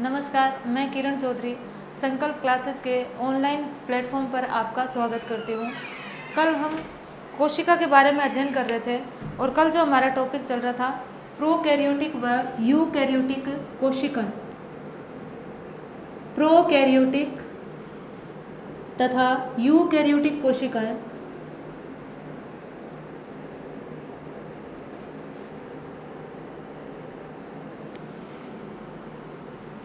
नमस्कार, मैं किरण चौधरी संकल्प क्लासेस के ऑनलाइन प्लेटफॉर्म पर आपका स्वागत करती हूँ। कल हम कोशिका के बारे में अध्ययन कर रहे थे और कल जो हमारा टॉपिक चल रहा था प्रोकैरियोटिक व यूकैरियोटिक कोशिकाएं, प्रोकैरियोटिक तथा यूकैरियोटिक कोशिकाएं।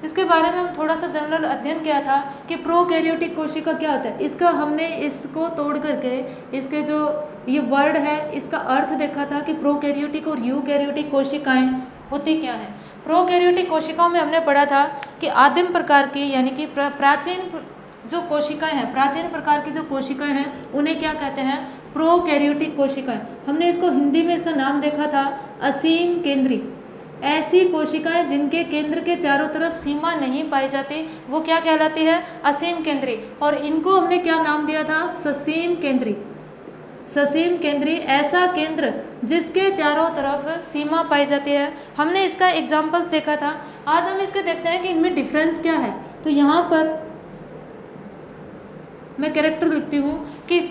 इसके बारे में हम थोड़ा सा जनरल अध्ययन किया था कि प्रोकैरियोटिक कोशिका क्या होता है। हमने इसको तोड़ करके इसके जो ये वर्ड है इसका अर्थ देखा था कि प्रोकैरियोटिक और यूकैरियोटिक कोशिकाएं होती क्या हैं। प्रोकैरियोटिक कोशिकाओं में हमने पढ़ा था कि आदिम प्रकार की यानी कि प्राचीन जो कोशिकाएं हैं, प्राचीन प्रकार की जो कोशिकाएं हैं उन्हें क्या कहते हैं, प्रोकैरियोटिक कोशिकाएं। हमने इसको हिंदी में इसका नाम देखा था असीम केंद्री। ऐसी कोशिकाएं जिनके केंद्र के चारों तरफ सीमा नहीं पाई जाती वो क्या कहलाती है, असीम केंद्री। और इनको हमने क्या नाम दिया था, ससीम केंद्री। ससीम केंद्री ऐसा केंद्र जिसके चारों तरफ सीमा पाई जाती है। हमने इसका एग्जाम्पल्स देखा था। आज हम इसके देखते हैं कि इनमें डिफरेंस क्या है। तो यहाँ पर मैं कैरेक्टर लिखती हूँ कि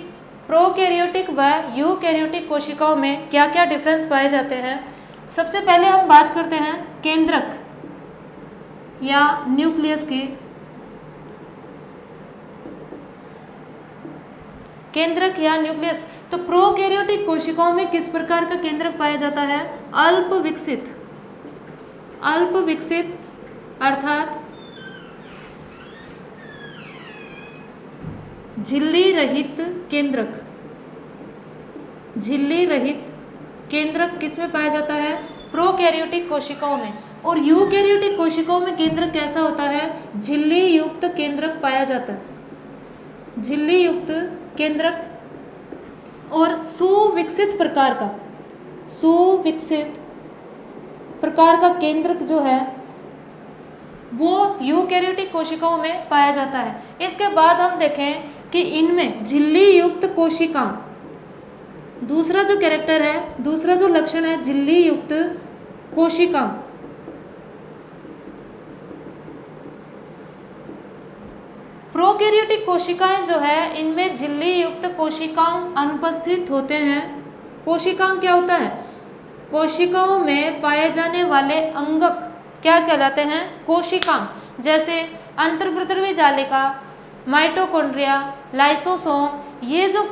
प्रोकैरियोटिक व यूकैरियोटिक कोशिकाओं में क्या क्या डिफरेंस पाए जाते हैं। सबसे पहले हम बात करते हैं केंद्रक या न्यूक्लियस की। केंद्रक या न्यूक्लियस, तो प्रोकैरियोटिक कोशिकाओं में किस प्रकार का केंद्रक पाया जाता है, अल्प विकसित। अल्प विकसित अर्थात झिल्ली रहित केंद्रक। झिल्ली रहित केंद्रक किसमें पाया जाता है, प्रोकैरियोटिक कोशिकाओं में। और यूकैरियोटिक कोशिकाओं में केंद्रक कैसा होता है, झिल्ली युक्त केंद्रक पाया जाता है। झिल्ली युक्त केंद्रक और सुविकसित प्रकार का, सुविकसित प्रकार का केंद्रक जो है वो यूकैरियोटिक कोशिकाओं में पाया जाता है। इसके बाद हम देखें कि इनमें झिल्ली युक्त कोशिका, दूसरा जो कैरेक्टर है, दूसरा जो लक्षण है झिल्ली युक्त कोशिका। प्रोकैरियोटिक कोशिकाएं जो है इनमें झिल्ली युक्त कोशिकांग अनुपस्थित होते हैं। कोशिकांग क्या होता है, कोशिकाओं में पाए जाने वाले अंगक क्या कहलाते हैं, कोशिकांग। जैसे अंतर्प्रद्रवी जालिका, माइटोकॉन्ड्रिया, लाइसोसोम, ये जो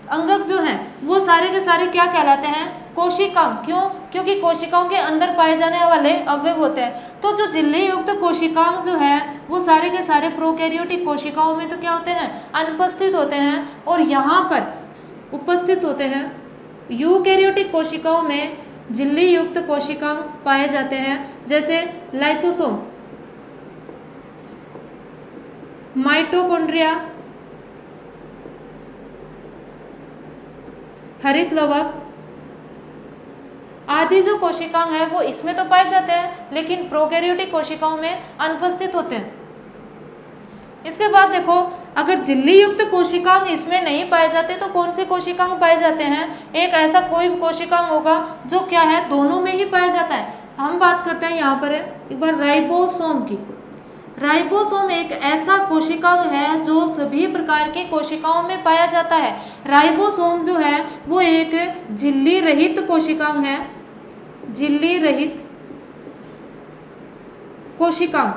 अंगक जो हैं वो सारे के सारे क्या कहलाते हैं, कोशिकांग। क्यों, क्योंकि कोशिकाओं के अंदर पाए जाने वाले अवयव होते हैं। तो जो झिल्ली युक्त कोशिकांग जो है वो सारे के सारे प्रोकैरियोटिक कोशिकाओं में तो क्या होते हैं, अनुपस्थित होते हैं। और यहाँ पर उपस्थित होते हैं यूकैरियोटिक कोशिकाओं में झिल्ली युक्त कोशिकांग पाए जाते हैं। जैसे लाइसोसोम, माइटोकॉन्ड्रिया, हरित लवक आदि जो कोशिकांग है वो इसमें तो पाए जाते हैं लेकिन प्रोकैरियोटिक कोशिकाओं में अनुपस्थित होते हैं। इसके बाद देखो, अगर झिल्ली युक्त कोशिकांग इसमें नहीं पाए जाते तो कौन से कोशिकांग पाए जाते हैं, एक ऐसा कोई कोशिकांग होगा जो क्या है, दोनों में ही पाया जाता है। हम बात करते हैं यहाँ पर एक बार राइबोसोम की। राइबोसोम एक ऐसा कोशिकांग है जो सभी प्रकार की कोशिकाओं में पाया जाता है। राइबोसोम जो है वो एक झिल्ली रहित कोशिकांग है, झिल्ली रहित कोशिकांग।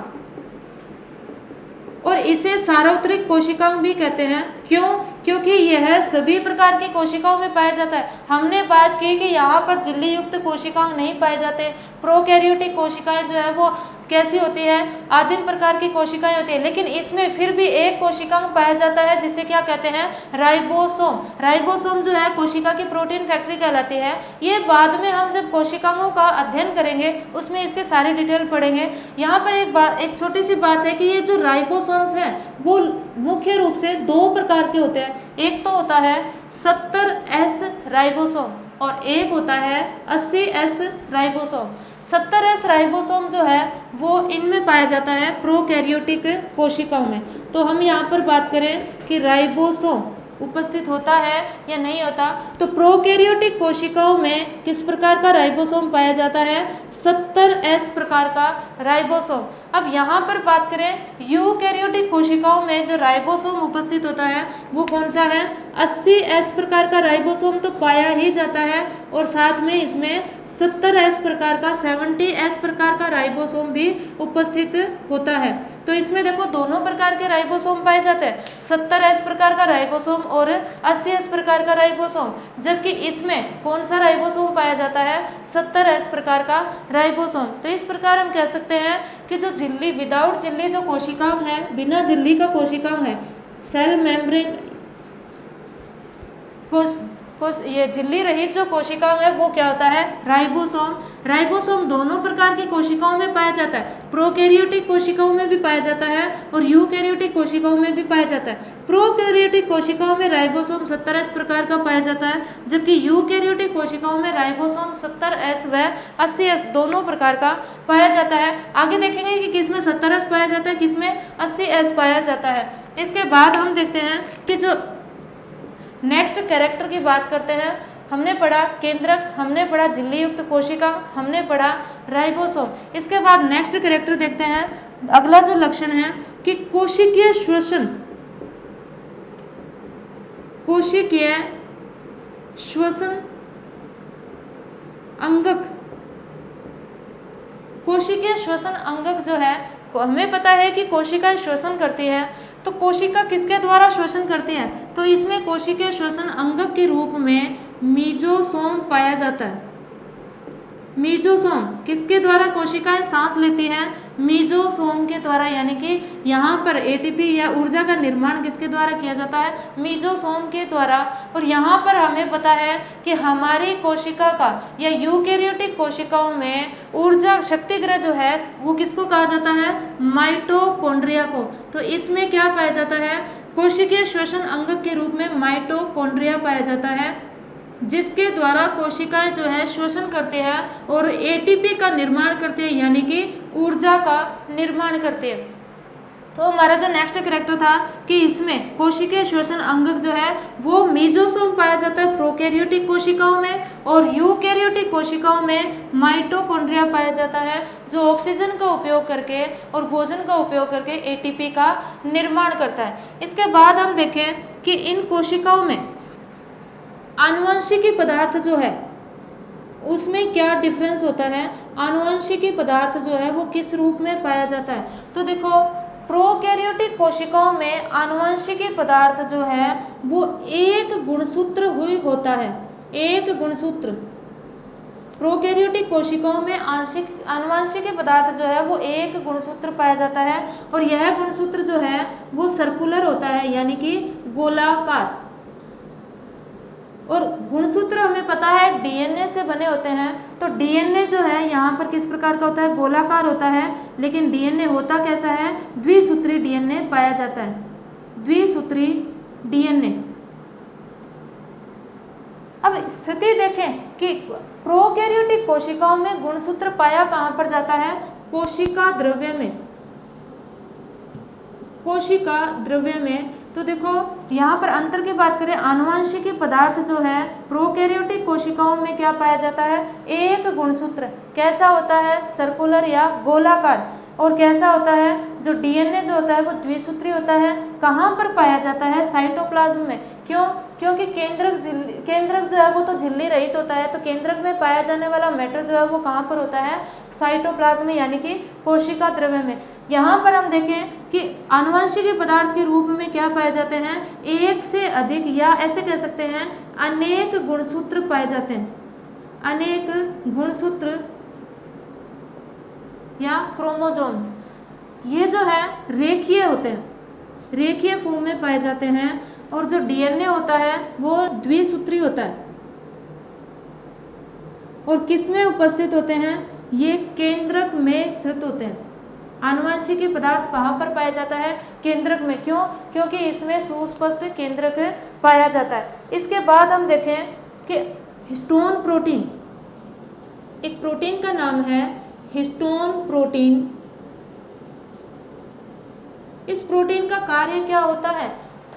और इसे सार्वत्रिक कोशिकांग भी कहते हैं। क्यों, क्योंकि यह सभी प्रकार की कोशिकाओं में पाया जाता है। हमने बात की कि यहाँ पर झिल्ली युक्त कोशिकांग नहीं पाए जाते। प्रोकैरियोटिक कोशिकाएं जो है वो कैसी होती है, आदिम प्रकार की कोशिकाएं होती है, लेकिन इसमें फिर भी एक कोशिकांग पाया जाता है जिसे क्या कहते हैं, राइबोसोम। राइबोसोम जो है कोशिका की प्रोटीन फैक्ट्री कहलाती है। ये बाद में हम जब कोशिकाओं का अध्ययन करेंगे उसमें इसके सारे डिटेल पढ़ेंगे। यहाँ पर एक छोटी सी बात है कि ये जो राइबोसोम्स हैं वो मुख्य रूप से दो प्रकार के होते हैं। एक तो होता है 70S राइबोसोम और एक होता है 80S राइबोसोम। 70S राइबोसोम जो है वो इनमें पाया जाता है प्रोकैरियोटिक कोशिकाओं में। तो हम यहाँ पर बात करें कि राइबोसोम उपस्थित होता है या नहीं होता, तो प्रोकैरियोटिक कोशिकाओं में किस प्रकार का राइबोसोम पाया जाता है, 70S प्रकार का राइबोसोम। अब यहाँ पर बात करें यूकैरियोटिक कोशिकाओं में जो राइबोसोम उपस्थित होता है वो कौन सा है, 80S प्रकार का राइबोसोम तो पाया ही जाता है, और साथ में इसमें 70S प्रकार का 70S प्रकार का राइबोसोम भी उपस्थित होता है। तो इसमें देखो दोनों प्रकार के राइबोसोम पाए जाते हैं, 70S प्रकार का राइबोसोम और 80S प्रकार का राइबोसोम, जबकि इसमें कौन सा राइबोसोम पाया जाता है, 70S प्रकार का राइबोसोम। तो इस प्रकार हम कह सकते हैं कि जो झिल्ली विदाउट झिल्ली जो कोशिकांग है, बिना झिल्ली का कोशिकांग है, सेल मेम्ब्रेन ये झिल्ली रहित जो कोशिकांग है वो क्या होता है, राइबोसोम। राइबोसोम दोनों प्रकार की कोशिकाओं में पाया जाता है, प्रोकैरियोटिक कोशिकाओं में भी पाया जाता है और यूकैरियोटिक कोशिकाओं में भी पाया जाता है। प्रोकैरियोटिक कोशिकाओं में राइबोसोम 70S प्रकार का पाया जाता है, जबकि यूकैरियोटिक कोशिकाओं में राइबोसोम 70S व 80S दोनों प्रकार का पाया जाता है। आगे देखेंगे कि किसमें 70S पाया जाता है, किसमें 80S पाया जाता है। इसके बाद हम देखते हैं कि जो नेक्स्ट कैरेक्टर की बात करते हैं, हमने पढ़ा केंद्रक, हमने पढ़ा झिल्ली युक्त कोशिका, हमने पढ़ा राइबोसोम। इसके बाद नेक्स्ट कैरेक्टर देखते हैं, अगला जो लक्षण है कि कोशिकीय श्वसन, कोशिकीय श्वसन अंगक, कोशिकीय श्वसन अंगक जो है, हमें पता है कि कोशिका श्वसन करती है, तो कोशिका किसके द्वारा श्वसन करती है, तो इसमें कोशिकीय श्वसन अंगक के रूप में मीजोसोम पाया जाता है। मीजोसोम किसके द्वारा कोशिकाएं सांस लेती हैं, मीजोसोम के द्वारा, यानी कि यहाँ पर एटीपी या ऊर्जा का निर्माण किसके द्वारा किया जाता है, मीजोसोम के द्वारा। और यहाँ पर हमें पता है कि हमारी कोशिका का या यूकैरियोटिक कोशिकाओं में ऊर्जा शक्तिगृह जो है वो किसको कहा जाता है, माइटोकॉन्ड्रिया को। तो इसमें क्या पाया जाता है, कोशिकीय श्वसन अंगक के रूप में माइटोकॉन्ड्रिया पाया जाता है, जिसके द्वारा कोशिकाएं जो है श्वसन करती है और एटीपी का निर्माण करती है, यानी कि ऊर्जा का निर्माण करती है। तो हमारा जो नेक्स्ट कैरेक्टर था कि इसमें कोशिकीय श्वसन अंगक जो है वो मीजोसोम पाया जाता है प्रोकैरियोटिक कोशिकाओं में, और यूकैरियोटिक कोशिकाओं में माइटोकॉन्ड्रिया पाया जाता है, जो ऑक्सीजन का उपयोग करके और भोजन का उपयोग करके एटीपी का निर्माण करता है। इसके बाद हम देखें कि इन कोशिकाओं में आनुवंशिकी पदार्थ जो है उसमें क्या डिफरेंस होता है, आनुवंशिकी पदार्थ जो है वो किस रूप में पाया जाता है। तो देखो प्रोकैरियोटिक कोशिकाओं में आनुवंशिकी पदार्थ जो है वो एक गुणसूत्र हुई होता है, एक गुणसूत्र। प्रोकैरियोटिक कोशिकाओं में आनुवंशिकी पदार्थ जो है वो एक गुणसूत्र पाया जाता है, और यह गुणसूत्र जो है वो सर्कुलर होता है, यानी कि गोलाकार। और गुणसूत्र हमें पता है डीएनए से बने होते हैं, तो डीएनए जो है यहाँ पर किस प्रकार का होता है, गोलाकार होता है, लेकिन डीएनए होता कैसा है, द्विसूत्री डीएनए पाया जाता है, द्विसूत्री डीएनए। अब स्थिति देखें कि प्रोकैरियोटिक कोशिकाओं में गुणसूत्र पाया कहाँ पर जाता है, कोशिका द्रव्य में, कोशिका द्रव्य में। तो देखो यहाँ पर अंतर की बात करें, आनुवंशिकी पदार्थ जो है प्रोकैरियोटिक कोशिकाओं में क्या पाया जाता है, एक गुणसूत्र। कैसा होता है, सर्कुलर या गोलाकार। और कैसा होता है, जो डीएनए जो होता है वो द्विसूत्री होता है। कहाँ पर पाया जाता है, साइटोप्लाज्म में। क्यों, क्योंकि केंद्रक जो है वो तो झिल्ली रहित होता है, तो केंद्रक में पाया जाने वाला मैटर जो है वो कहाँ पर होता है, साइटोप्लाज्म में, यानी कि कोशिका द्रव्य में। यहाँ पर हम देखें कि आनुवंशिकी पदार्थ के रूप में क्या पाए जाते हैं, एक से अधिक या ऐसे कह सकते हैं अनेक गुणसूत्र पाए जाते हैं, अनेक गुणसूत्र या क्रोमोसोम्स। ये जो है रेखीय होते हैं, रेखीय फॉर्म में पाए जाते हैं, और जो डीएनए होता है वो द्विसूत्री होता है। और किस में उपस्थित होते हैं, ये केंद्रक में स्थित होते हैं। आनुवंशिकी पदार्थ कहाँ पर पाया जाता है, केंद्रक में। क्यों, क्योंकि इसमें सुस्पष्ट केंद्रक पाया जाता है। इसके बाद हम देखें कि हिस्टोन प्रोटीन, एक प्रोटीन का नाम है हिस्टोन प्रोटीन। इस प्रोटीन का कार्य क्या होता है,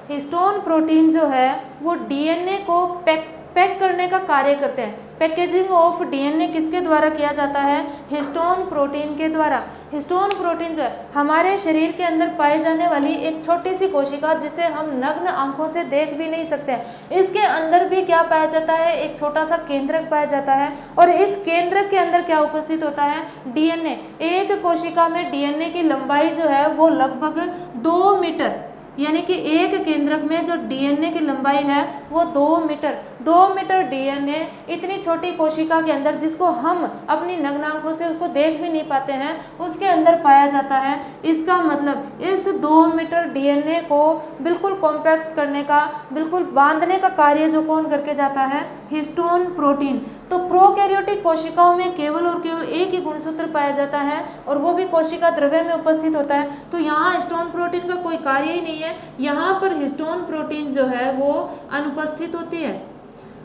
हिस्टोन प्रोटीन जो है वो डीएनए को पैक करने का कार्य करते हैं। पैकेजिंग ऑफ डीएनए किसके द्वारा किया जाता है? हिस्टोन प्रोटीन के द्वारा। हिस्टोन प्रोटीन जो है हमारे शरीर के अंदर पाई जाने वाली एक छोटी सी कोशिका जिसे हम नग्न आंखों से देख भी नहीं सकते, इसके अंदर भी क्या पाया जाता है? एक छोटा सा केंद्रक पाया जाता है, और इस केंद्रक के अंदर क्या उपस्थित होता है? डीएनए। एक कोशिका में डीएनए की लंबाई जो है वो लगभग 2 मीटर, यानी कि एक केंद्रक में जो डीएनए की लंबाई है वो 2 मीटर। 2 मीटर डीएनए इतनी छोटी कोशिका के अंदर, जिसको हम अपनी नग्न आंखों से उसको देख भी नहीं पाते हैं, उसके अंदर पाया जाता है। इसका मतलब इस 2 मीटर डीएनए को बिल्कुल कॉम्पैक्ट करने का, बिल्कुल बांधने का कार्य जो कौन करके जाता है? Histone protein. तो प्रोकैरियोटिक कोशिकाओं में केवल और केवल एक ही गुणसूत्र पाया जाता है, और वो भी कोशिका द्रव्य में उपस्थित होता है। तो यहाँ हिस्टोन प्रोटीन का कोई कार्य ही नहीं है, यहाँ पर हिस्टोन प्रोटीन जो है वो अनुपस्थित होती है।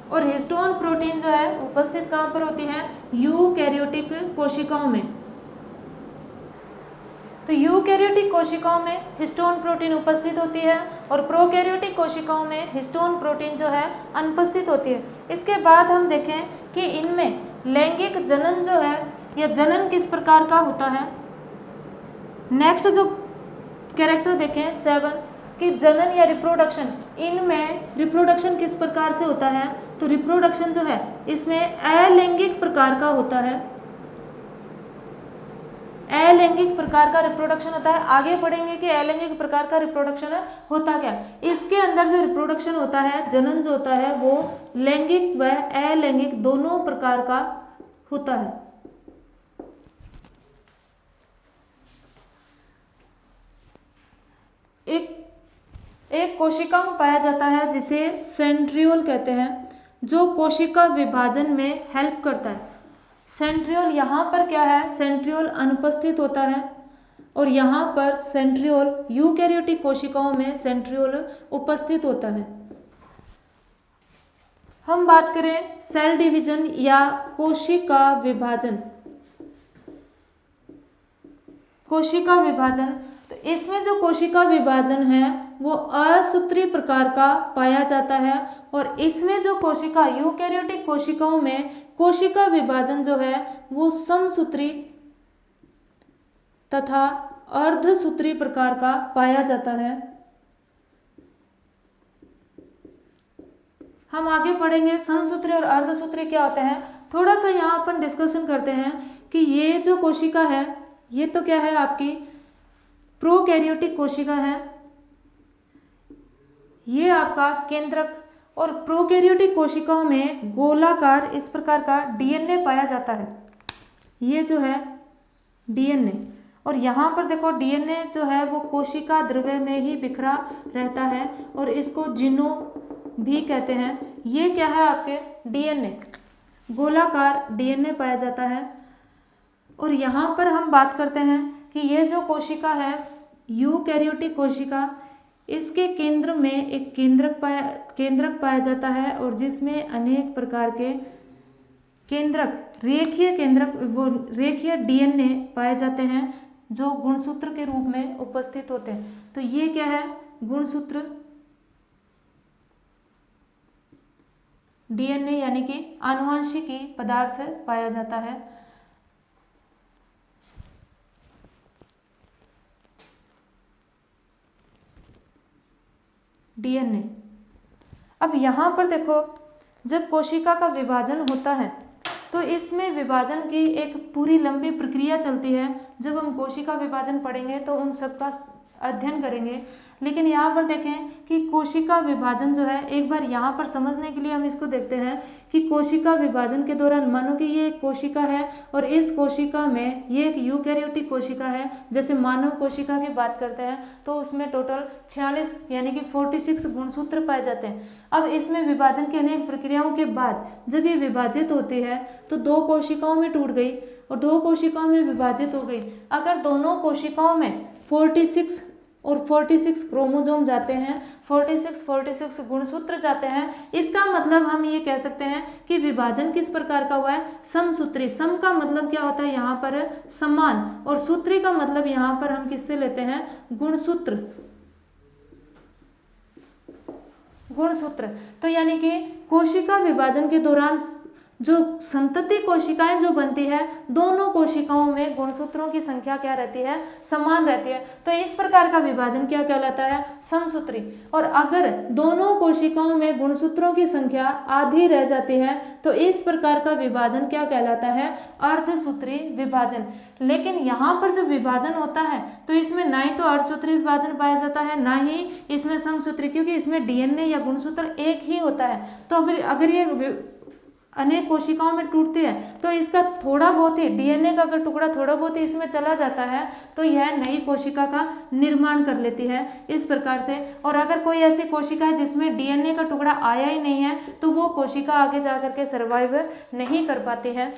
और हिस्टोन प्रोटीन जो है उपस्थित कहाँ पर होती है? यूकैरियोटिक कोशिकाओं में। तो यूकैरियोटिक कोशिकाओं में हिस्टोन प्रोटीन उपस्थित होती है, और प्रोकैरियोटिक कोशिकाओं में हिस्टोन प्रोटीन जो है अनुपस्थित होती है। इसके बाद हम देखें कि इनमें लैंगिक जनन जो है, या जनन किस प्रकार का होता है। नेक्स्ट जो कैरेक्टर देखें 7 कि जनन या रिप्रोडक्शन, इनमें रिप्रोडक्शन किस प्रकार से होता है? तो रिप्रोडक्शन जो है इसमें अलैंगिक प्रकार का होता है, अलैंगिक प्रकार का रिप्रोडक्शन होता है। आगे पढ़ेंगे कि अलैंगिक प्रकार का रिप्रोडक्शन होता क्या। इसके अंदर जो रिप्रोडक्शन होता है, जनन जो होता है, वो लैंगिक व अलैंगिक दोनों प्रकार का होता है। एक कोशिका में पाया जाता है जिसे सेंट्रियोल कहते हैं, जो कोशिका विभाजन में हेल्प करता है। सेंट्रियोल यहाँ पर क्या है? सेंट्रियोल अनुपस्थित होता है, और यहाँ पर सेंट्रियोल यूकैरियोटिक कोशिकाओं में सेंट्रियोल उपस्थित होता है। हम बात करें सेल डिवीजन या कोशिका विभाजन। कोशिका विभाजन, तो इसमें जो कोशिका विभाजन है वो असूत्री प्रकार का पाया जाता है, और इसमें जो कोशिका यूकैरियोटिक कोशिकाओं में कोशिका विभाजन जो है वो समसूत्री तथा अर्धसूत्री प्रकार का पाया जाता है। हम आगे पढ़ेंगे समसूत्री और अर्धसूत्री क्या होते हैं। थोड़ा सा यहाँ अपन डिस्कशन करते हैं कि ये जो कोशिका है ये तो क्या है? आपकी प्रोकैरियोटिक कोशिका है, ये आपका केंद्रक, और प्रोकैरियोटिक कोशिकाओं में गोलाकार इस प्रकार का डीएनए पाया जाता है। ये जो है डीएनए, और यहाँ पर देखो डीएनए जो है वो कोशिका द्रव्य में ही बिखरा रहता है, और इसको जीनोम भी कहते हैं। ये क्या है? आपके डीएनए, गोलाकार डीएनए पाया जाता है। और यहाँ पर हम बात करते हैं कि ये जो कोशिका है यूकैरियोटिक कोशिका, इसके केंद्र में एक केंद्रक पाया जाता है, और जिसमें अनेक प्रकार के केंद्रक, वो रेखीय डीएनए पाए जाते हैं जो गुणसूत्र के रूप में उपस्थित होते हैं। तो ये क्या है? गुणसूत्र डीएनए यानी कि आनुवंशिकी पदार्थ पाया जाता है। डीएनए। अब यहाँ पर देखो, जब कोशिका का विभाजन होता है तो इसमें विभाजन की एक पूरी लंबी प्रक्रिया चलती है। जब हम कोशिका विभाजन पढ़ेंगे तो उन सब का अध्ययन करेंगे, लेकिन यहाँ पर देखें कि कोशिका विभाजन जो है, एक बार यहाँ पर समझने के लिए हम इसको देखते हैं कि कोशिका विभाजन के दौरान मानो कि ये एक कोशिका है, और इस कोशिका में ये एक यूकैरियोटिक कोशिका है। जैसे मानव कोशिका की बात करते हैं तो उसमें टोटल 46 यानी कि 46 गुणसूत्र पाए जाते हैं। अब इसमें विभाजन की अनेक प्रक्रियाओं के बाद जब ये विभाजित होती है तो 2 कोशिकाओं में टूट गई और 2 कोशिकाओं में विभाजित हो गई। अगर दोनों कोशिकाओं में 46 और 46 क्रोमोसोम जाते हैं, 46 गुणसूत्र जाते हैं, इसका मतलब हम ये कह सकते हैं कि विभाजन किस प्रकार का हुआ है? समसूत्री। सम का मतलब क्या होता है? यहाँ पर समान, और सूत्री का मतलब यहाँ पर हम किससे लेते हैं? गुणसूत्र। गुणसूत्र। तो यानी कि कोशिका विभाजन के दौरान जो संतति कोशिकाएं जो बनती है, दोनों कोशिकाओं में गुणसूत्रों की संख्या क्या रहती है, समान रहती है। तो इस प्रकार का विभाजन क्या कहलाता है, समसूत्री। और अगर दोनों कोशिकाओं में गुणसूत्रों की संख्या आधी रह जाती है तो इस प्रकार का विभाजन क्या कहलाता है, अर्धसूत्री विभाजन। लेकिन यहाँ पर जब विभाजन होता है तो इसमें ना ही तो अर्धसूत्री विभाजन पाया जाता है, ना ही इसमें समसूत्री, क्योंकि इसमें डीएनए या गुणसूत्र एक ही होता है। तो अगर ये अनेक कोशिकाओं में टूटती है तो इसका थोड़ा बहुत ही डीएनए का अगर टुकड़ा थोड़ा बहुत ही इसमें चला जाता है तो यह नई कोशिका का निर्माण कर लेती है इस प्रकार से। और अगर कोई ऐसी कोशिका है जिसमें डीएनए का टुकड़ा आया ही नहीं है तो वो कोशिका आगे जाकर के सर्वाइव नहीं कर पाती है।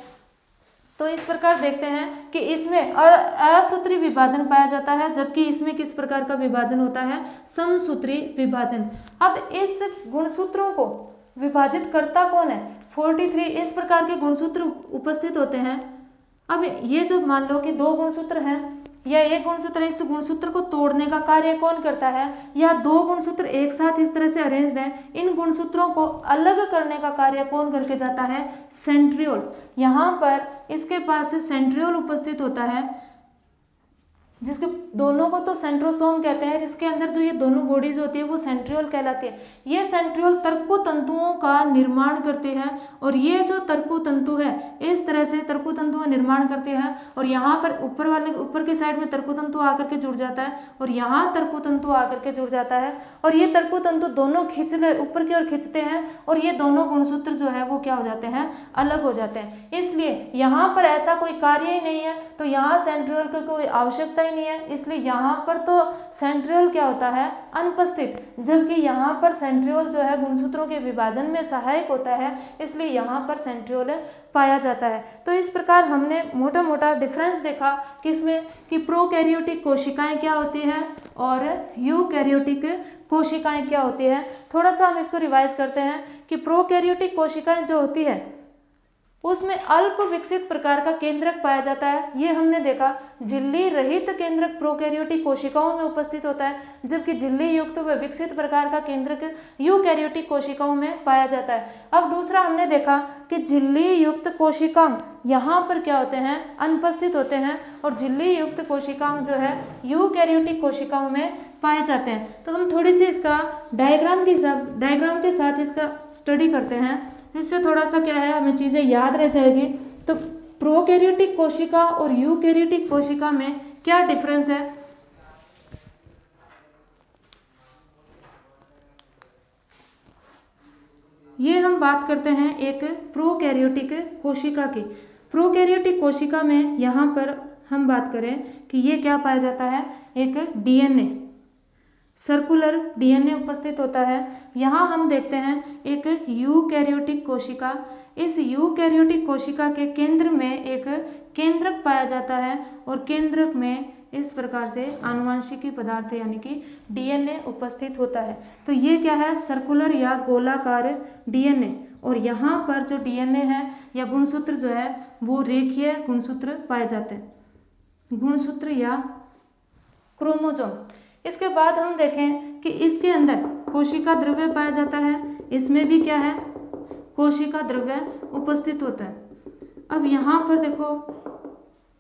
तो इस प्रकार देखते हैं कि इसमें असूत्री विभाजन पाया जाता है, जबकि इसमें किस प्रकार का विभाजन होता है, समसूत्री विभाजन। अब इस गुणसूत्रों को विभाजित करता कौन है, 43 इस प्रकार के गुणसूत्र उपस्थित होते हैं। अब ये जो मान लो कि दो गुणसूत्र हैं या एक गुणसूत्र है, इस गुणसूत्र को तोड़ने का कार्य कौन करता है, या दो गुणसूत्र एक साथ इस तरह से अरेंज्ड हैं, इन गुणसूत्रों को अलग करने का कार्य कौन करके जाता है, सेंट्रियोल। यहाँ पर इसके पास सेंट्रियोल उपस्थित होता है, जिसके दोनों को तो सेंट्रोसोम कहते हैं, जिसके अंदर जो ये दोनों बॉडीज होती है वो सेंट्रियोल कहलाती है। ये सेंट्रियोल तर्कु तंतुओं का निर्माण करते हैं और ये जो तर्कु तंतु है इस तरह से तर्कु तंतु का निर्माण करते हैं और यहाँ पर ऊपर के साइड में तर्कु तंतु आकर के जुड़ जाता है और यहाँ तर्कु तंतु आकर के जुड़ जाता है और ये तर्कु तंतु दोनों ऊपर की ओर खींचते हैं और ये दोनों गुणसूत्र जो है वो क्या हो जाते हैं, अलग हो जाते हैं। इसलिए यहाँ पर ऐसा कोई कार्य ही नहीं है तो यहाँ सेंट्रियोल की कोई आवश्यकता नहीं है, इसलिए यहाँ पर तो सेंट्रियोल क्या होता है, अनुपस्थित। जबकि यहाँ पर सेंट्रियोल जो है गुणसूत्रों के विभाजन में सहायक होता है, इसलिए यहाँ पर सेंट्रियोल पाया जाता है। तो इस प्रकार हमने मोटा मोटा डिफरेंस देखा किसमें, कि प्रोकैरियोटिक कोशिकाएं क्या होती हैं और यूकैरियोटिक कोशिकाएं क्या होती है। थोड़ा सा हम इसको रिवाइज करते हैं कि प्रोकैरियोटिक कोशिकाएं जो होती है उसमें अल्प विकसित प्रकार का केंद्रक पाया जाता है। ये हमने देखा झिल्ली रहित केंद्रक प्रोकैरियोटिक कोशिकाओं में उपस्थित होता है, जबकि झिल्ली युक्त व विकसित प्रकार का केंद्रक यूकैरियोटिक कोशिकाओं में पाया जाता है। अब दूसरा हमने देखा कि झिल्ली युक्त कोशिकांग यहाँ पर क्या होते हैं, अनुपस्थित होते हैं और झिल्ली युक्त कोशिकांग जो है यूकैरियोटिक कोशिकाओं में पाए जाते हैं। तो हम थोड़ी सी इसका डायग्राम के साथ इसका स्टडी करते हैं, इससे थोड़ा सा क्या है हमें चीज़ें याद रह जाएगी। तो प्रोकैरियोटिक कोशिका और यूकैरियोटिक कोशिका में क्या डिफरेंस है, ये हम बात करते हैं एक प्रोकैरियोटिक कोशिका की। प्रोकैरियोटिक कोशिका में यहाँ पर हम बात करें कि ये क्या पाया जाता है, एक डीएनए, सर्कुलर डीएनए उपस्थित होता है। यहाँ हम देखते हैं एक यूकैरियोटिक कोशिका, इस यूकैरियोटिक कोशिका के केंद्र में एक केंद्रक पाया जाता है और केंद्रक में इस प्रकार से आनुवंशिकी पदार्थ यानी कि डीएनए उपस्थित होता है। तो ये क्या है, सर्कुलर या गोलाकार डीएनए, और यहाँ पर जो डीएनए है या गुणसूत्र जो है वो रेखीय गुणसूत्र पाए जाते हैं, गुणसूत्र या क्रोमोसोम। इसके बाद हम देखें कि इसके अंदर कोशिका द्रव्य पाया जाता है, इसमें भी क्या है, कोशिका द्रव्य उपस्थित होता है। अब यहाँ पर देखो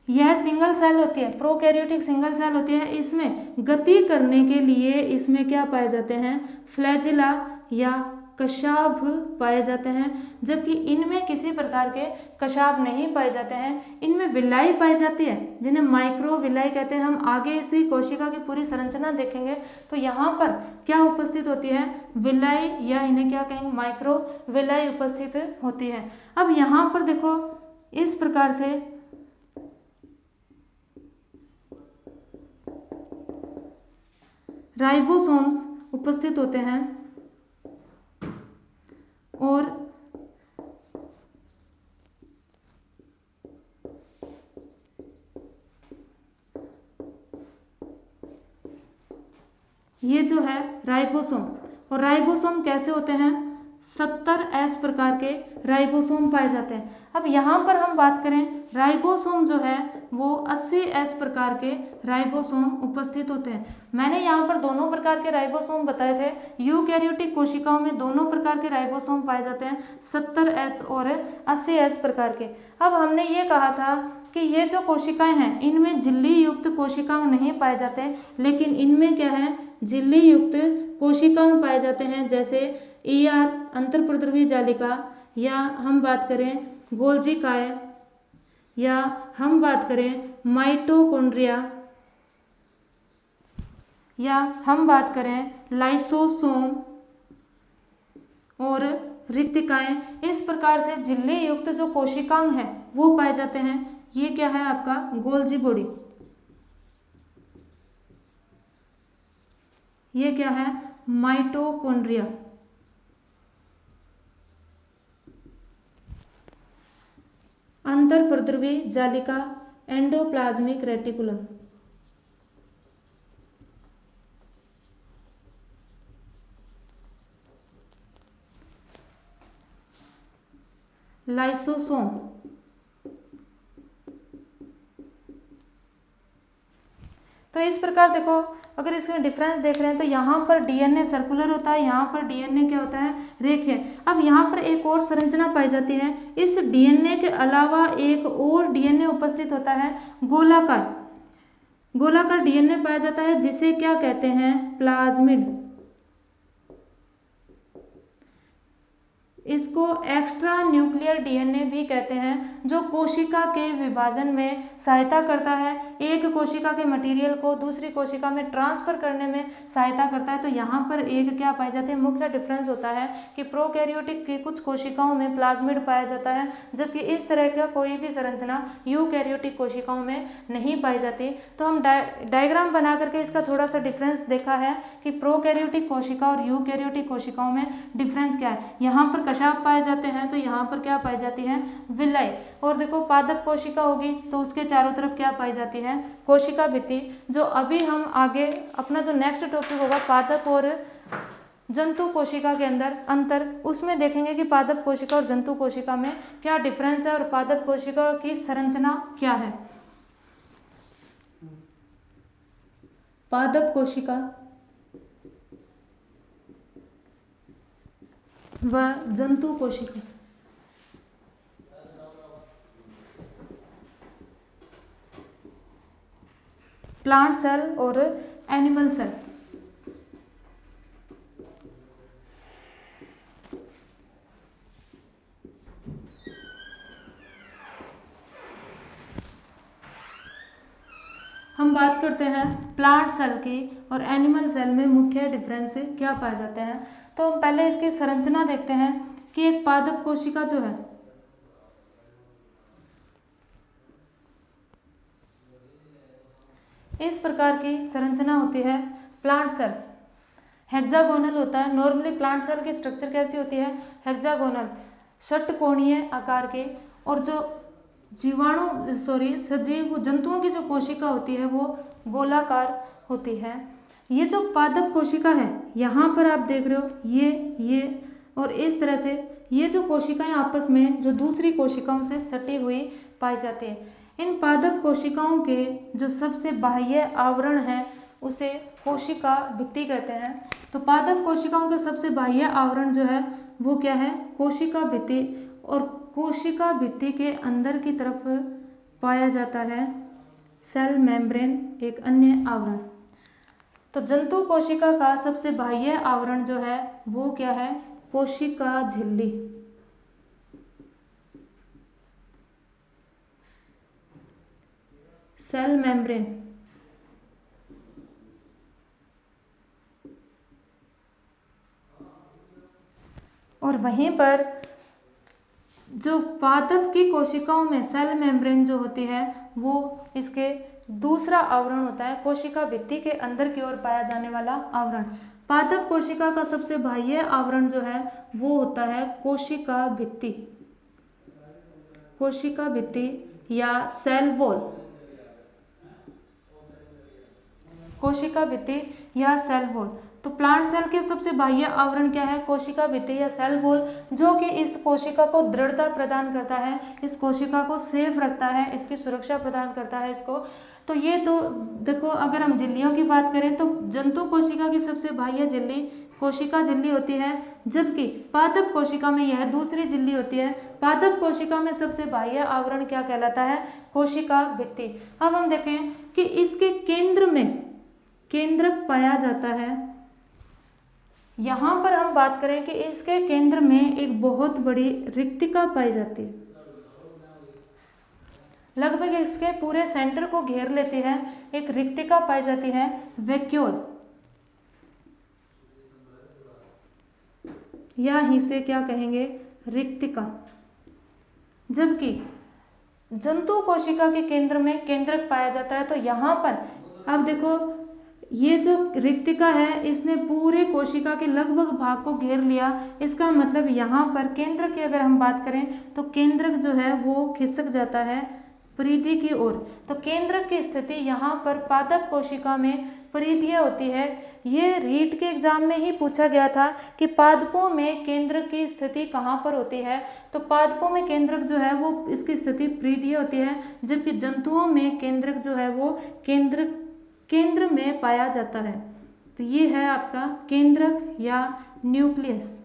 यह सिंगल सेल होती है, प्रोकैरियोटिक सिंगल सेल होती है। इसमें गति करने के लिए इसमें क्या पाए जाते हैं, फ्लैजिला या कशाभ पाए जाते हैं, जबकि इनमें किसी प्रकार के कशाभ नहीं पाए जाते हैं। इनमें विलाई पाई जाती है जिन्हें माइक्रो विलाई कहते हैं। हम आगे इसी कोशिका की पूरी संरचना देखेंगे तो यहाँ पर क्या उपस्थित होती है, विलाई, या इन्हें क्या कहेंगे, माइक्रो विलाई उपस्थित होती है। अब यहाँ पर देखो इस प्रकार से राइबोसोम्स उपस्थित होते हैं और ये जो है राइबोसोम, और राइबोसोम कैसे होते हैं, 70S प्रकार के राइबोसोम पाए जाते हैं। अब यहाँ पर हम बात करें राइबोसोम जो है वो 80S प्रकार के राइबोसोम उपस्थित होते हैं। मैंने यहाँ पर दोनों प्रकार के राइबोसोम बताए थे। यूकैरियोटिक कोशिकाओं में दोनों प्रकार के राइबोसोम पाए जाते हैं, 70S और 80S प्रकार के। अब हमने ये कहा था कि ये जो कोशिकाएं हैं इनमें झिल्ली युक्त कोशिकांग नहीं पाए जाते, लेकिन इनमें क्या है, झिल्ली युक्त कोशिकांग पाए जाते हैं, जैसे ER अंतर्प्रद्रवी जालिका, या हम बात करें गोल्जी काय, या हम बात करें माइटोकॉन्ड्रिया, या हम बात करें लाइसोसोम और रिक्तिकाएं। इस प्रकार से झिल्ली युक्त जो कोशिकांग है वो पाए जाते हैं। ये क्या है आपका गोल्जी बॉडी, ये क्या है माइटोकॉन्ड्रिया। अंतर्प्रद्रवी जालिका एंडोप्लाज्मिक रेटिकुलम। लाइसोसोम, तो इस प्रकार देखो, अगर इसमें डिफरेंस देख रहे हैं तो यहाँ पर डीएनए सर्कुलर होता है, यहाँ पर डीएनए क्या होता है रेखीय। अब यहाँ पर एक और संरचना पाई जाती है, इस डीएनए के अलावा एक और डीएनए उपस्थित होता है गोलाकार, गोलाकार डीएनए पाया जाता है, जिसे क्या कहते हैं प्लाज्मिड। इसको एक्स्ट्रा न्यूक्लियर डीएनए भी कहते हैं, जो कोशिका के विभाजन में सहायता करता है, एक कोशिका के मटेरियल को दूसरी कोशिका में ट्रांसफर करने में सहायता करता है। तो यहाँ पर एक क्या पाई जाती है, मुख्य डिफरेंस होता है कि प्रोकैरियोटिक की कुछ कोशिकाओं में प्लाज्मिड पाया जाता है, जबकि इस तरह का कोई भी संरचना यूकैरियोटिक कोशिकाओं में नहीं पाई जाती। तो हम डायग्राम बना करके इसका थोड़ा सा डिफरेंस देखा है कि प्रोकैरियोटिक कोशिका और यूकैरियोटिक कोशिकाओं में डिफरेंस क्या है। यहाँ पर कशाप पाए जाते हैं, तो यहाँ पर क्या पाई जाती है विलय। और देखो पादप कोशिका होगी तो उसके चारों तरफ क्या पाई जाती है कोशिका भित्ति। जो अभी हम आगे अपना जो नेक्स्ट टॉपिक होगा पादप और जंतु कोशिका के अंदर अंतर, उसमें देखेंगे कि पादप कोशिका और जंतु कोशिका में क्या डिफरेंस है और पादप कोशिका की संरचना क्या है। पादप कोशिका व जंतु कोशिका। प्लांट सेल और एनिमल सेल। हम बात करते हैं प्लांट सेल की और एनिमल सेल में मुख्य डिफरेंस क्या पाए जाते हैं। तो हम पहले इसकी संरचना देखते हैं कि एक पादप कोशिका जो है इस प्रकार की संरचना होती है। प्लांट सेल हेक्सागोनल होता है। नॉर्मली प्लांट सेल की स्ट्रक्चर कैसी होती है हेक्सागोनल, षटकोणीय आकार के। और जो सजीव जंतुओं की जो कोशिका होती है वो गोलाकार होती है। ये जो पादप कोशिका है यहाँ पर आप देख रहे हो ये और इस तरह से ये जो कोशिकाएं आपस में जो दूसरी कोशिकाओं से सटी हुई पाई जाती है। इन पादप कोशिकाओं के जो सबसे बाह्य आवरण है उसे कोशिका भित्ति कहते हैं। तो पादप कोशिकाओं के सबसे बाह्य आवरण जो है वो क्या है कोशिका भित्ति, और कोशिका भित्ति के अंदर की तरफ पाया जाता है सेल मेम्ब्रेन, एक अन्य आवरण। तो जंतु कोशिका का सबसे बाह्य आवरण जो है वो क्या है कोशिका झिल्ली। Cell membrane. और वहीं पर जो पादप की कोशिकाओं में सेल मेम्ब्रेन जो होती है वो इसके दूसरा आवरण होता है कोशिका भित्ति के अंदर की ओर पाया जाने वाला आवरण। पादप कोशिका का सबसे बाह्य आवरण जो है वो होता है कोशिका भित्ति, कोशिका भित्ति या सेल वॉल, कोशिका भित्ति या सेल वॉल। तो तो प्लांट सेल के सबसे बाह्य आवरण क्या है? कोशिका भित्ति या सेल वॉल, जो कि इस कोशिका को दृढ़ता प्रदान करता है, इस कोशिका को सेफ रखता है, इसकी सुरक्षा प्रदान करता है इसको। तो ये तो देखो, अगर हम झिल्लियों की बात करें तो जंतु कोशिका की सबसे बाह्य झिल्ली कोशिका झिल्ली होती है, जबकि पादप कोशिका में यह दूसरी झिल्ली होती है। पादप कोशिका में सबसे बाह्य आवरण क्या कहलाता है? कोशिका भित्ति। अब हम देखें कि इसके केंद्र में केंद्रक पाया जाता है। यहाँ पर हम बात करें कि इसके केंद्र में एक बहुत बड़ी रिक्तिका पाई जाती है, लगभग इसके पूरे सेंटर को घेर लेती है, एक रिक्तिका पाई जाती है, वैक्यूल, या इसे क्या कहेंगे? रिक्तिका। जबकि जंतु कोशिका के केंद्र में केंद्रक पाया जाता है। तो यहाँ पर अब देखो, ये जो रिक्तिका है इसने पूरे कोशिका के लगभग भाग को घेर लिया। इसका मतलब यहाँ पर केंद्रक की अगर हम बात करें तो केंद्रक जो है वो खिसक जाता है परिधि की ओर। तो केंद्रक की स्थिति यहाँ पर पादप कोशिका में परिधीय होती है। ये रीट के एग्जाम में ही पूछा गया था कि पादपों में केंद्रक की स्थिति कहाँ पर होती है। तो पादपों में केंद्रक जो है वो इसकी स्थिति परिधीय होती है, जबकि जंतुओं में केंद्रक जो है वो केंद्र में पाया जाता है। तो ये है आपका केंद्रक या न्यूक्लियस।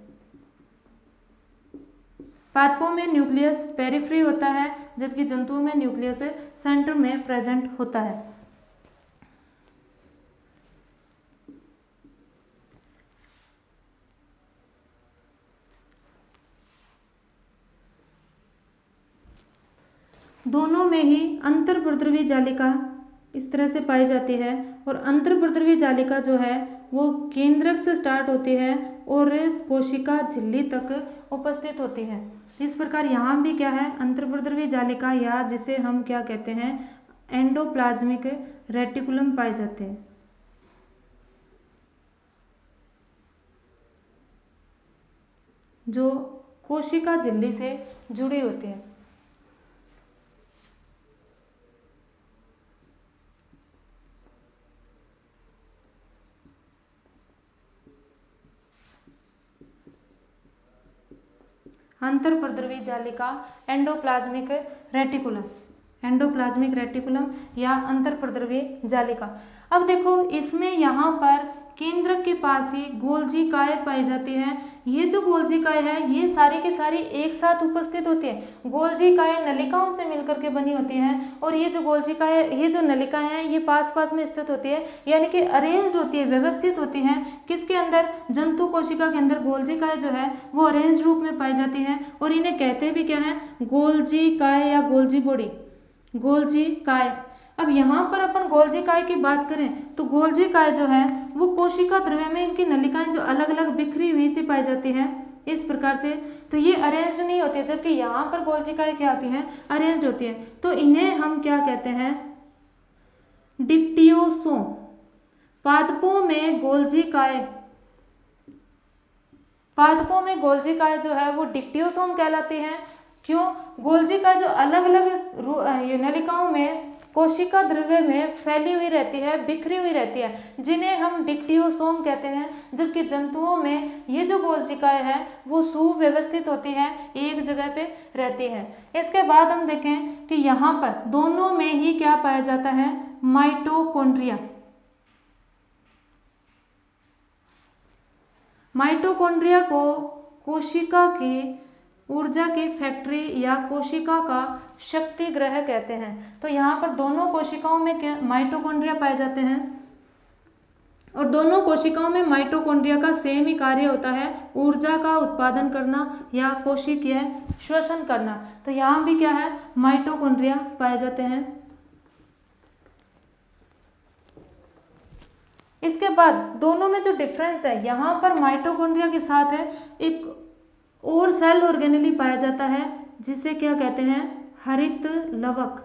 पादपों में न्यूक्लियस पेरिफ्री होता है, जबकि जंतुओं में न्यूक्लियस सेंटर में प्रेजेंट होता है। दोनों में ही अंतर्प्रद्रवी जालिका इस तरह से पाई जाती है, और अंतर्प्रद्रवी जालिका जो है वो केंद्रक से स्टार्ट होती है और कोशिका झिल्ली तक उपस्थित होती है। इस प्रकार यहाँ भी क्या है? अंतर्प्रद्रवी जालिका, या जिसे हम क्या कहते हैं? एंडोप्लाज्मिक रेटिकुलम पाए जाते हैं, जो कोशिका झिल्ली से जुड़ी होती है। अंतर्प्रद्रवी जालिका, एंडोप्लाज्मिक रेटिकुलम या अंतर्प्रद्रवी जालिका। अब देखो, इसमें यहाँ पर केंद्रक के पास ही गोल्जिकाएं पाई जाती हैं। ये जो गोल्जिकाएं हैं ये सारी की सारी एक साथ उपस्थित होती है। गोल्जिकाएं नलिकाओं से मिलकर के बनी होती हैं, और ये जो गोल्जिकाएं, ये जो नलिकाएं हैं ये पास पास में स्थित होती है, यानी कि अरेंज्ड होती है, व्यवस्थित होती हैं। किसके अंदर? जंतु कोशिका के अंदर गोल्जिकाएं जो है वो अरेंज्ड रूप में पाई जाती हैं, और इन्हें कहते भी क्या है? गोल्जिकाएं या गोल्जी बॉडी, गोल्जिकाएं। अब यहाँ पर अपन गोल्जिकाएं की बात करें तो गोल्जिकाएं जो है वो कोशिका द्रव्य में इनकी नलिकाएं जो अलग अलग बिखरी हुई सी पाई जाती हैं इस प्रकार से। तो ये अरेंज्ड नहीं होती है, जबकि यहाँ पर गोल्जिकाएं क्या होती हैं? अरेंज्ड होती हैं। तो इन्हें हम क्या कहते हैं? डिक्टियोसोम। पादपों में गोल्जिकाएं जो है वो डिक्टियोसोम कहलाती हैं। क्यों? गोल्जिका जो अलग अलग नलिकाओं में कोशिका द्रव्य में फैली हुई रहती है, बिखरी हुई रहती है, जिन्हें हम डिक्टियोसोम कहते हैं। जबकि जंतुओं में ये जो गोल्जिकाएं हैं वो सुव्यवस्थित होती हैं, एक जगह पे रहती है। इसके बाद हम देखें कि यहाँ पर दोनों में ही क्या पाया जाता है? माइटोकॉन्ड्रिया। माइटोकॉन्ड्रिया को कोशिका की ऊर्जा की फैक्ट्री या कोशिका का शक्ति ग्रह कहते हैं। तो यहाँ पर दोनों कोशिकाओं में क्या माइटोकॉन्ड्रिया पाए जाते हैं, और दोनों कोशिकाओं में माइटोकॉन्ड्रिया का सेम ही कार्य होता है, ऊर्जा का उत्पादन करना या कोशिकीय श्वसन करना। तो यहाँ भी क्या है? माइटोकॉन्ड्रिया पाए जाते हैं। इसके बाद दोनों में जो डिफरेंस है, यहाँ पर माइटोकॉन्ड्रिया के साथ है एक और सेल ऑर्गेनेली पाया जाता है जिसे क्या कहते हैं? हरित लवक।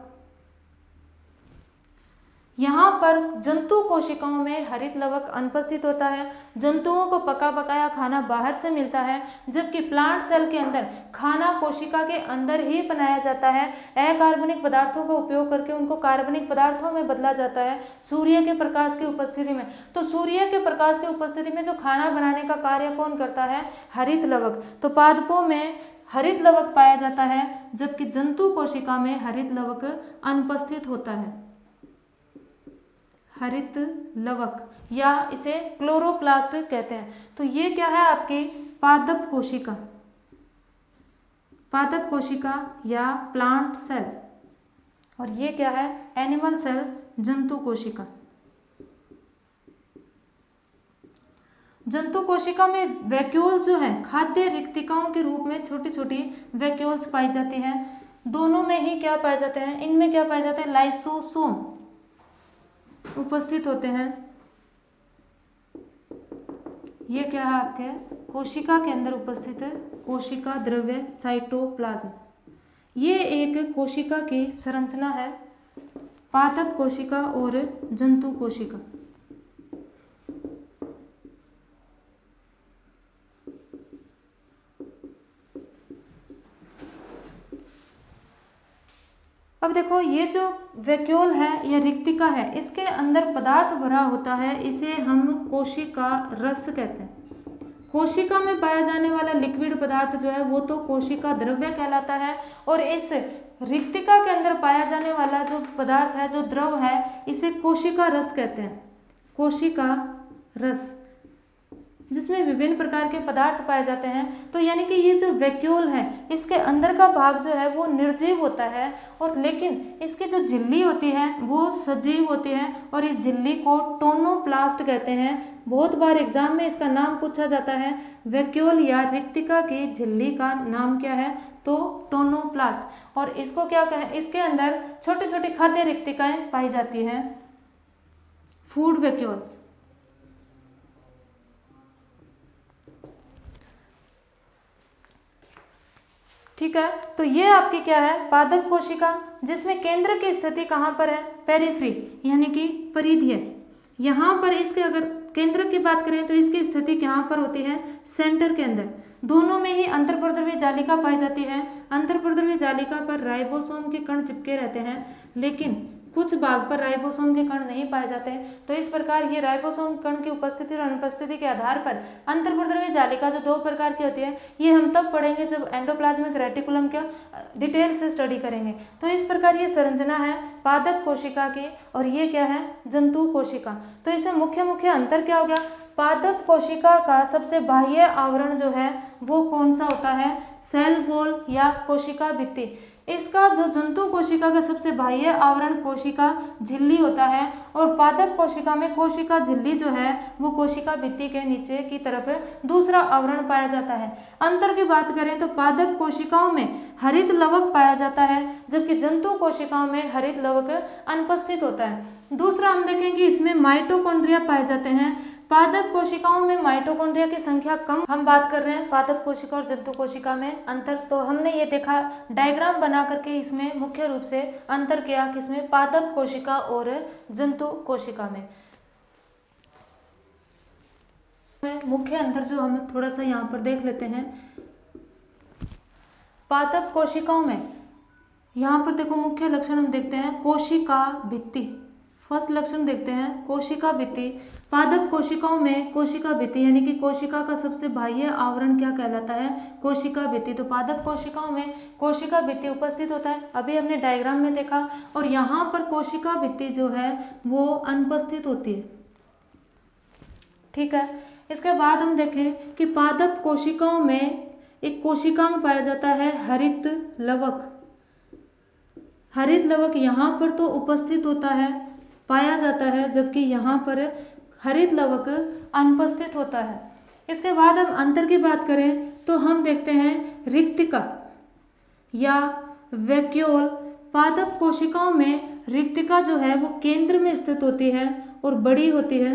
यहाँ पर जंतु कोशिकाओं में हरित लवक अनुपस्थित होता है। जंतुओं को पका पकाया खाना बाहर से मिलता है, जबकि प्लांट सेल के अंदर खाना कोशिका के अंदर ही बनाया जाता है। अकार्बनिक पदार्थों का उपयोग करके उनको कार्बनिक पदार्थों में बदला जाता है सूर्य के प्रकाश की उपस्थिति में। तो सूर्य के प्रकाश की उपस्थिति में जो खाना बनाने का कार्य कौन करता है? हरित लवक। तो पादपों में हरित लवक पाया जाता है, जबकि जंतु कोशिका में हरित लवक अनुपस्थित होता है। हरित लवक या इसे क्लोरोप्लास्ट कहते हैं। तो ये क्या है? आपकी पादप कोशिका, पादप कोशिका या प्लांट सेल। और ये क्या है? एनिमल सेल, जंतु कोशिका। जंतु कोशिका में वैक्यूल जो है खाद्य रिक्तिकाओं के रूप में छोटी छोटी वैक्यूल्स पाई जाती हैं। दोनों में ही क्या पाए जाते हैं? इनमें क्या पाए जाते हैं? लाइसोसोम उपस्थित होते हैं। ये क्या है? आपके कोशिका के अंदर उपस्थित कोशिका द्रव्य साइटोप्लाज्म। ये एक कोशिका की संरचना है, पादप कोशिका और जंतु कोशिका। अब देखो, ये जो वैक्यूल है या रिक्तिका है, इसके अंदर पदार्थ भरा होता है, इसे हम कोशिका रस कहते हैं। कोशिका में पाया जाने वाला लिक्विड पदार्थ जो है वो तो कोशिका द्रव्य कहलाता है, और इस रिक्तिका के अंदर पाया जाने वाला जो पदार्थ है, जो द्रव है, इसे कोशिका रस कहते हैं। कोशिका रस, जिसमें विभिन्न प्रकार के पदार्थ पाए जाते हैं। तो यानी कि ये जो वैक्यूल है, इसके अंदर का भाग जो है वो निर्जीव होता है, और लेकिन इसकी जो झिल्ली होती है वो सजीव होती है, और इस झिल्ली को टोनोप्लास्ट कहते हैं। बहुत बार एग्जाम में इसका नाम पूछा जाता है। वैक्यूल या रिक्तिका की झिल्ली का नाम क्या है? तो टोनोप्लास्ट। और इसको क्या कहें? इसके अंदर छोटे छोटे खाद्य रिक्तिकाएं पाई जाती हैं, फूड वैक्यूल्स। ठीक है, तो ये आपकी क्या है? पादप कोशिका, जिसमें केंद्र की स्थिति कहाँ पर है? पेरिफ्री, यानी कि परिधीय। यहाँ पर इसके अगर केंद्र की बात करें तो इसकी स्थिति कहाँ पर होती है? सेंटर के अंदर। दोनों में ही अंतर्प्रद्रवी जालिका पाई जाती है। अंतर्प्रद्रवी जालिका पर राइबोसोम के कण चिपके रहते हैं, लेकिन कुछ भाग पर राइबोसोम के कण नहीं पाए जाते। तो इस प्रकार ये राइबोसोम कण की उपस्थिति और अनुपस्थिति के आधार पर अंतर्प्रद्रवी जालिका जो दो प्रकार की होती है, ये हम तब पढ़ेंगे जब एंडोप्लाज्मिक रेटिकुलम का डिटेल से स्टडी करेंगे। तो इस प्रकार ये संरचना है पादप कोशिका की, और ये क्या है? जंतु कोशिका। तो इसमें मुख्य मुख्य अंतर क्या हो गया? पादप कोशिका का सबसे बाह्य आवरण जो है वो कौन सा होता है? सेल वॉल या कोशिका भित्ति। इसका जो जंतु कोशिका का सबसे बाह्य आवरण कोशिका झिल्ली होता है, और पादप कोशिका में कोशिका झिल्ली जो है वो कोशिका भित्ति के नीचे की तरफ दूसरा आवरण पाया जाता है। अंतर की बात करें तो पादप कोशिकाओं में हरित लवक पाया जाता है, जबकि जंतु कोशिकाओं में हरित लवक अनुपस्थित होता है। दूसरा हम देखेंगे, इसमें माइटोकॉन्ड्रिया पाए जाते हैं। पादप कोशिकाओं में माइटोकॉन्ड्रिया की संख्या कम। हम बात कर रहे हैं पादप कोशिका और जंतु कोशिका में अंतर। तो हमने ये देखा, डायग्राम बना करके इसमें मुख्य रूप से अंतर किया, किसमें? पादप कोशिका और जंतु कोशिका में। मुख्य अंतर जो हम थोड़ा सा यहाँ पर देख लेते हैं। पादप कोशिकाओं में यहाँ पर देखो, मुख्य लक्षण हम देखते हैं कोशिका भित्ति। फर्स्ट लक्षण देखते हैं कोशिका भित्ति। पादप कोशिकाओं में कोशिका भित्ति यानी कि कोशिका का सबसे बाह्य आवरण क्या कहलाता है? कोशिका भित्ति। तो पादप कोशिकाओं में कोशिका भित्ति उपस्थित होता है, अभी हमने डायग्राम में देखा, और यहाँ पर कोशिका भित्ति जो है वो अनुपस्थित होती है। ठीक है, इसके बाद हम देखें कि पादप कोशिकाओं में एक कोशिकांग पाया जाता है हरित लवक। हरित लवक यहाँ पर तो उपस्थित होता है, पाया जाता है, जबकि यहाँ पर हरित लवक अनुपस्थित होता है। इसके बाद हम अंतर की बात करें तो हम देखते हैं रिक्तिका या वैक्यूल। पादप कोशिकाओं में रिक्तिका जो है वो केंद्र में स्थित होती है और बड़ी होती है।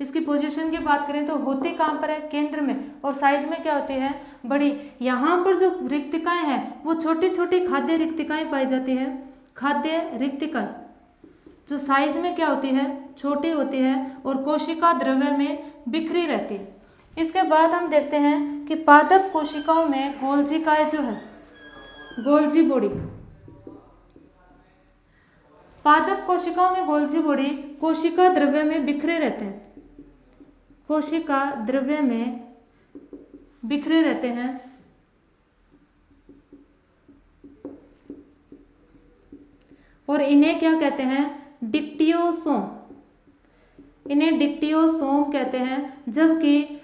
इसकी पोजीशन की बात करें तो होती कहाँ पर है? केंद्र में, और साइज में क्या होती है? बड़ी। यहाँ पर जो रिक्तिकाएं हैं वो छोटी छोटी खाद्य रिक्तिकाएं पाई जाती है, खाद्य रिक्तिकाएं। जो साइज में क्या होती है, छोटी होती है और कोशिका द्रव्य में बिखरी रहती है। इसके बाद हम देखते हैं कि पादप कोशिकाओं में गोल्जिकाएं जो है, गोल्जी बॉडी, पादप कोशिकाओं में गोल्जी बॉडी कोशिका द्रव्य में बिखरे रहते हैं, कोशिका द्रव्य में बिखरे रहते हैं। और इन्हें क्या कहते हैं, डिक्टियोसोम, इन्हें डिक्टियोसोम कहते हैं। जबकि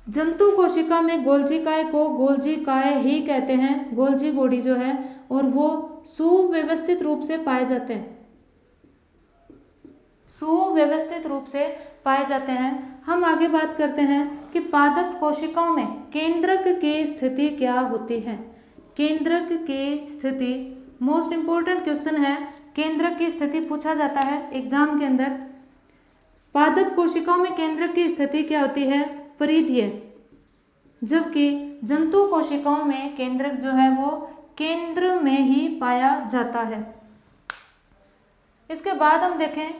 जंतु कोशिका में गोल्जिकाएं को गोल्जिकाएं ही कहते हैं, गोल्जी बॉडी जो है, और वो सुव्यवस्थित रूप से पाए जाते हैं, सुव्यवस्थित रूप से पाए जाते हैं। हम आगे बात करते हैं कि पादप कोशिकाओं में केंद्रक की स्थिति क्या होती है। केंद्रक की स्थिति मोस्ट इंपॉर्टेंट क्वेश्चन है, केंद्रक की स्थिति पूछा जाता है एग्जाम के अंदर। पादप कोशिकाओं में केंद्रक की स्थिति क्या होती है, परिधीय, जबकि जंतु कोशिकाओं में केंद्रक जो है वो केंद्र में ही पाया जाता है। इसके बाद हम देखें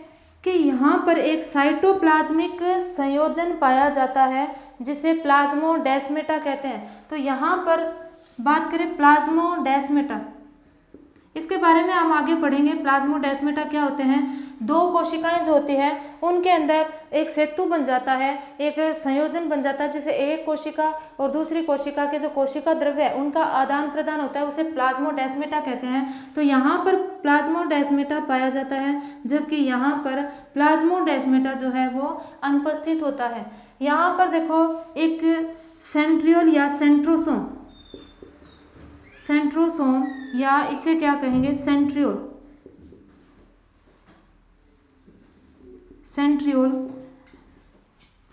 कि यहाँ पर एक साइटोप्लाज्मिक संयोजन पाया जाता है जिसे प्लाज्मोडेस्माटा कहते हैं। तो यहाँ पर बात करें प्लाज्मोडेस्माटा, इसके बारे में हम आगे पढ़ेंगे। प्लाज्मोडेस्माटा क्या होते हैं, दो कोशिकाएं जो होती है उनके अंदर एक सेतु बन जाता है, एक संयोजन बन जाता है जिसे एक कोशिका और दूसरी कोशिका के जो कोशिका द्रव्य है उनका आदान प्रदान होता है, उसे प्लाज्मोडेस्माटा कहते हैं। तो यहाँ पर प्लाज्मोडेस्माटा पाया जाता है, जबकि यहाँ पर प्लाज्मोडेस्माटा जो है वो अनुपस्थित होता है। यहाँ पर देखो एक सेंट्रियोल या सेंट्रोसोम, सेंट्रोसोम या इसे क्या कहेंगे, सेंट्रियोल, सेंट्रियोल।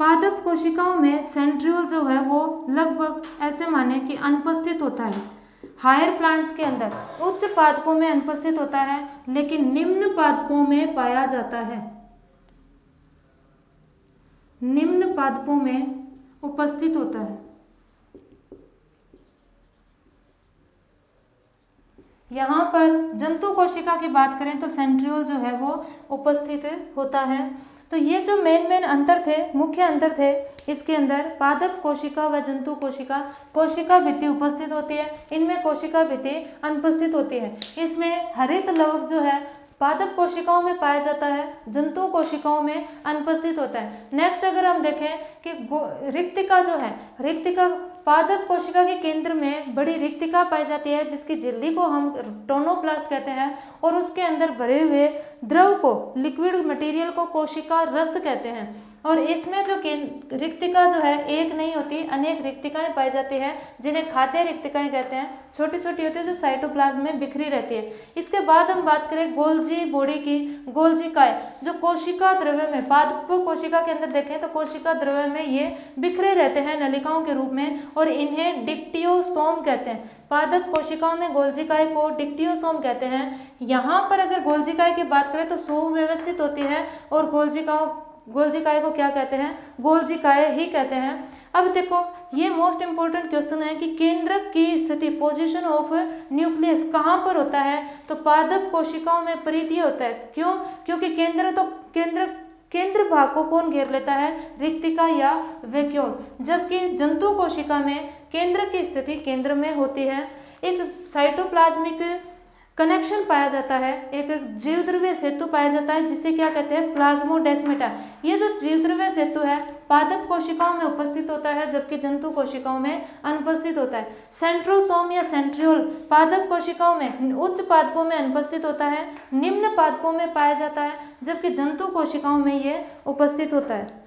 पादप कोशिकाओं में सेंट्रियोल जो है वो लगभग ऐसे माने कि अनुपस्थित होता है। हायर प्लांट्स के अंदर उच्च पादपों में अनुपस्थित होता है, लेकिन निम्न पादपों में पाया जाता है, निम्न पादपों में उपस्थित होता है। यहाँ पर जंतु कोशिका की बात करें तो सेंट्रियोल जो है वो उपस्थित होता है। तो ये जो मेन अंतर थे, मुख्य अंतर थे इसके अंदर, पादप कोशिका व जंतु कोशिका, कोशिका भित्ति उपस्थित होती है, इनमें कोशिका भित्ति अनुपस्थित होती है। इसमें हरित लवक जो है पादप कोशिकाओं में पाया जाता है, जंतु कोशिकाओं में अनुपस्थित होता है। नेक्स्ट अगर हम देखें कि रिक्तिका जो है, रिक्तिका पादप कोशिका के केंद्र में बड़ी रिक्तिका पाई जाती है जिसकी झिल्ली को हम टोनोप्लास्ट कहते हैं, और उसके अंदर भरे हुए द्रव को, लिक्विड मटेरियल को कोशिका रस कहते हैं। और इसमें जो रिक्तिका जो है एक नहीं होती, अनेक रिक्तिकाएं पाई जाती है जिन्हें खाद्य रिक्तिकाएं कहते हैं, छोटी छोटी होती है जो साइटोप्लाज्म में बिखरी रहती है। इसके बाद हम बात करें गोल्जी बॉडी की, गोल्जिकाएं जो कोशिका द्रव्य में, पादप कोशिका के अंदर देखें तो कोशिका द्रव्य में ये बिखरे रहते हैं नलिकाओं के रूप में, और इन्हें डिक्टियोसोम कहते हैं। पादप कोशिकाओं में गोल्जिकाएं को डिक्टियोसोम कहते हैं। यहाँ पर अगर गोल्जिकाएं की बात करें तो सुव्यवस्थित होती है, और गोल्जिकाएं को क्या कहते हैं, गोल्जिकाएं ही कहते हैं। अब देखो ये मोस्ट इंपॉर्टेंट क्वेश्चन है कि केंद्रक की स्थिति, पोजीशन ऑफ न्यूक्लियस कहाँ पर होता है, तो पादप कोशिकाओं में परिधीय होता है। क्यों? क्योंकि केंद्र भाग को कौन घेर लेता है, रिक्तिका या वैक्यूल, जबकि जंतु कोशिका में केंद्र की स्थिति केंद्र में होती है। एक साइटोप्लाज्मिक कनेक्शन पाया जाता है, एक जीवद्रव्य सेतु पाया जाता है जिसे क्या कहते हैं, प्लाज्मोडेस्माटा। ये जो जीवद्रव्य सेतु है पादप कोशिकाओं में उपस्थित होता है, जबकि जंतु कोशिकाओं में अनुपस्थित होता है। सेंट्रोसोम या सेंट्रियोल पादप कोशिकाओं में उच्च पादपों में अनुपस्थित होता है, निम्न पादपों में पाया जाता है, जबकि जंतु कोशिकाओं में ये उपस्थित होता है।